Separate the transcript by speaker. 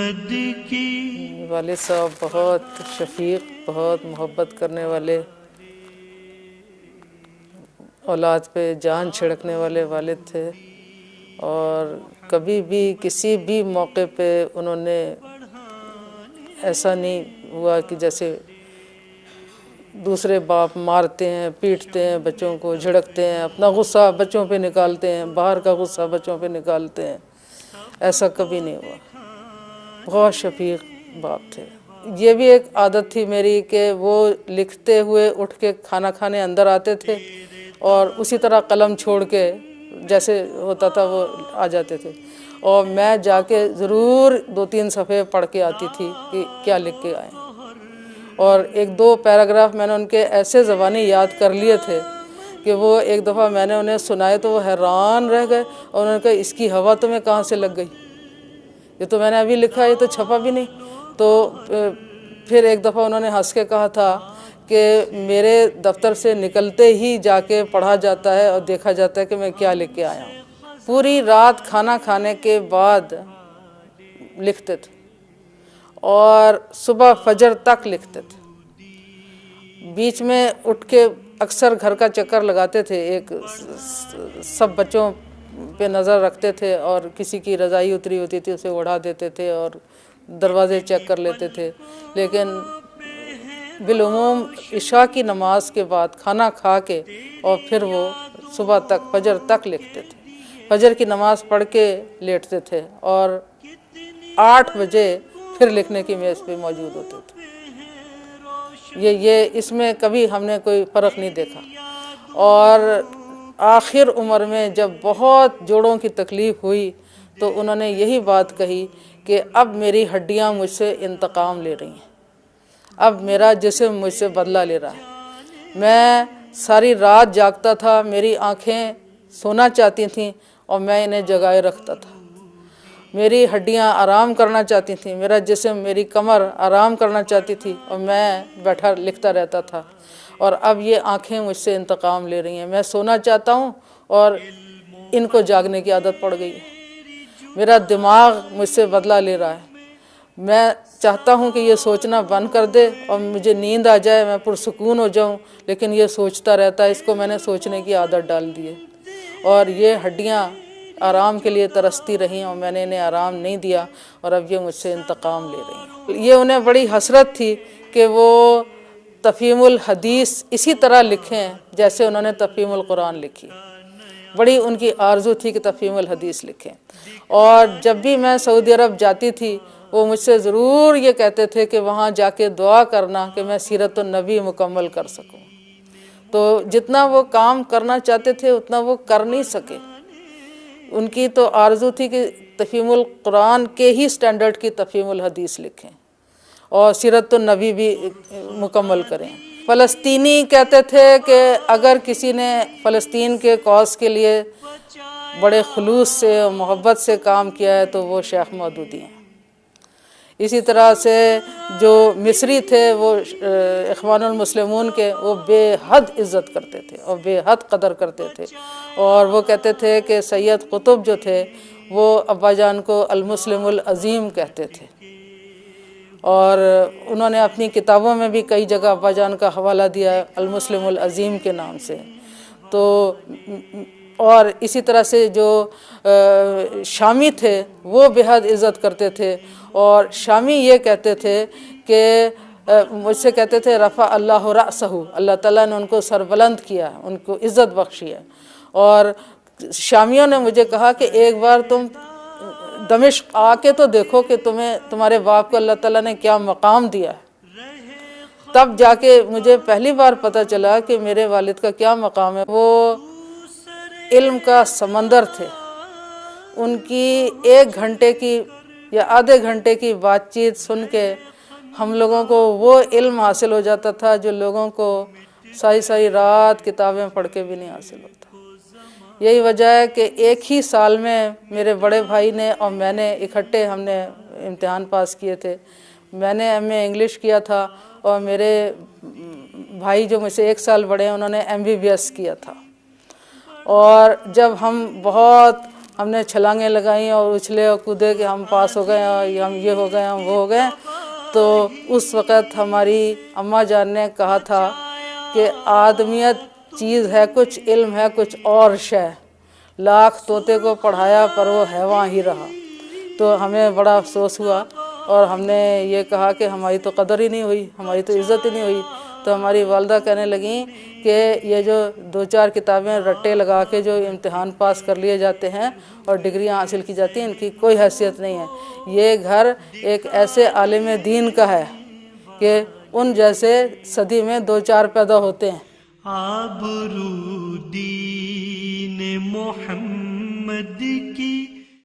Speaker 1: محمد کی۔
Speaker 2: والد صاحب بہت شفیق، بہت محبت کرنے والے، اولاد پہ جان چھڑکنے والے والد تھے، اور کبھی بھی کسی بھی موقع پہ انہوں نے ایسا نہیں ہوا کہ جیسے دوسرے باپ مارتے ہیں، پیٹتے ہیں بچوں کو، جھڑکتے ہیں، اپنا غصہ بچوں پہ نکالتے ہیں، باہر کا غصہ بچوں پہ نکالتے ہیں، ایسا کبھی نہیں ہوا۔ بہت شفیق باپ تھے۔ یہ بھی ایک عادت تھی میری کہ وہ لکھتے ہوئے اٹھ کے کھانا کھانے اندر آتے تھے، اور اسی طرح قلم چھوڑ کے جیسے ہوتا تھا وہ آ جاتے تھے، اور میں جا کے ضرور 2-3 صفحے پڑھ کے آتی تھی کہ کیا لکھ کے آئے، اور 1-2 پیراگراف میں نے ان کے ایسے زبانی یاد کر لیے تھے کہ وہ ایک دفعہ میں نے انہیں سنائے تو وہ حیران رہ گئے، اور انہوں نے کہا اس کی ہوا تمہیں کہاں سے لگ گئی، یہ تو میں نے ابھی لکھا، یہ تو چھپا بھی نہیں۔ تو پھر ایک دفعہ انہوں نے ہنس کے کہا تھا کہ میرے دفتر سے نکلتے ہی جا کے پڑھا جاتا ہے اور دیکھا جاتا ہے کہ میں کیا لکھ کے آیا ہوں۔ پوری رات کھانا کھانے کے بعد لکھتے تھے، اور صبح فجر تک لکھتے تھے۔ بیچ میں اٹھ کے اکثر گھر کا چکر لگاتے تھے، ایک سب بچوں پہ نظر رکھتے تھے، اور کسی کی رضائی اتری ہوتی تھی اسے اڑا دیتے تھے اور دروازے چیک کر لیتے تھے، لیکن بالعموم عشاء کی نماز کے بعد کھانا کھا کے اور پھر وہ صبح تک فجر تک لکھتے تھے۔ فجر کی نماز پڑھ کے لیٹتے تھے، اور 8 بجے پھر لکھنے کی میز پہ موجود ہوتے تھے۔ یہ اس میں کبھی ہم نے کوئی فرق نہیں دیکھا۔ اور آخر عمر میں جب بہت جوڑوں کی تکلیف ہوئی تو انہوں نے یہی بات کہی کہ اب میری ہڈیاں مجھ سے انتقام لے رہی ہیں، اب میرا جسم مجھ سے بدلہ لے رہا ہے۔ میں ساری رات جاگتا تھا، میری آنکھیں سونا چاہتی تھیں اور میں انہیں جگائے رکھتا تھا، میری ہڈیاں آرام کرنا چاہتی تھیں، میرا جسم، میری کمر آرام کرنا چاہتی تھی، اور میں بیٹھا لکھتا رہتا تھا، اور اب یہ آنکھیں مجھ سے انتقام لے رہی ہیں، میں سونا چاہتا ہوں اور ان کو جاگنے کی عادت پڑ گئی ہے، میرا دماغ مجھ سے بدلہ لے رہا ہے، میں چاہتا ہوں کہ یہ سوچنا بند کر دے اور مجھے نیند آ جائے، میں پرسکون ہو جاؤں، لیکن یہ سوچتا رہتا ہے، اس کو میں نے سوچنے کی عادت ڈال دی ہے، اور یہ ہڈیاں آرام کے لیے ترستی رہیں اور میں نے انہیں آرام نہیں دیا، اور اب یہ مجھ سے انتقام لے رہی ہیں۔ یہ انہیں بڑی حسرت تھی کہ وہ تفہیم الحدیث اسی طرح لکھیں جیسے انہوں نے تفہیم القرآن لکھی، بڑی ان کی آرزو تھی کہ تفہیم الحدیث لکھیں۔ اور جب بھی میں سعودی عرب جاتی تھی وہ مجھ سے ضرور یہ کہتے تھے کہ وہاں جا کے دعا کرنا کہ میں سیرت النبی مکمل کر سکوں۔ تو جتنا وہ کام کرنا چاہتے تھے اتنا وہ کر نہیں سکے، ان کی تو آرزو تھی کہ تفہیم القرآن کے ہی سٹینڈرڈ کی تفہیم الحدیث لکھیں اور سیرت النبی بھی مکمل کریں۔ فلسطینی کہتے تھے کہ اگر کسی نے فلسطین کے کاز کے لیے بڑے خلوص سے اور محبت سے کام کیا ہے تو وہ شیخ مودودی ہیں۔ اسی طرح سے جو مصری تھے وہ اخوان المسلمون کے، وہ بے حد عزت کرتے تھے اور بے حد قدر کرتے تھے، اور وہ کہتے تھے کہ سید قطب جو تھے وہ ابا جان کو المسلم العظیم کہتے تھے، اور انہوں نے اپنی کتابوں میں بھی کئی جگہ ابا جان کا حوالہ دیا ہے المسلم العظیم کے نام سے۔ تو اور اسی طرح سے جو شامی تھے وہ بے حد عزت کرتے تھے، اور شامی یہ کہتے تھے کہ مجھ سے کہتے تھے رفع اللہ رأسہ، اللہ تعالیٰ نے ان کو سربلند کیا، ان کو عزت بخشی ہے۔ اور شامیوں نے مجھے کہا کہ ایک بار تم دمشق آ کے تو دیکھو کہ تمہارے باپ کو اللہ تعالیٰ نے کیا مقام دیا ہے۔ تب جا کے مجھے پہلی بار پتہ چلا کہ میرے والد کا کیا مقام ہے۔ وہ علم کا سمندر تھے، ان کی 1 گھنٹے کی یا آدھے گھنٹے کی بات چیت سن کے ہم لوگوں کو وہ علم حاصل ہو جاتا تھا جو لوگوں کو ساری رات کتابیں پڑھ کے بھی نہیں حاصل ہوتا۔ یہی وجہ ہے کہ ایک ہی سال میں میرے بڑے بھائی نے اور میں نے اکٹھے ہم نے امتحان پاس کیے تھے۔ میں نے ایم اے انگلش کیا تھا اور میرے بھائی جو مجھ سے 1 سال بڑے ہیں انہوں نے MBBS کیا تھا۔ اور جب ہم بہت ہم نے چھلانگیں لگائیں اور اچھلے اور کودے کہ ہم پاس ہو گئے اور ہم یہ ہو گئے ہم وہ ہو گئے. تو اس وقت ہماری اماں جان نے کہا تھا کہ آدمیت چیز ہے کچھ، علم ہے کچھ اور شے، لاکھ طوطے کو پڑھایا پر وہ حیواں ہی رہا. تو ہمیں بڑا افسوس ہوا اور ہم نے یہ کہا کہ ہماری تو قدر ہی نہیں ہوئی، ہماری تو عزت ہی نہیں ہوئی. تو ہماری والدہ کہنے لگیں کہ یہ جو 2-4 کتابیں رٹے لگا کے جو امتحان پاس کر لیے جاتے ہیں اور ڈگریاں حاصل کی جاتی ہیں، ان کی کوئی حیثیت نہیں ہے. یہ گھر ایک ایسے عالم دین کا ہے کہ ان جیسے صدی میں 2-4 پیدا ہوتے ہیں.
Speaker 1: آبرو دین محمد کی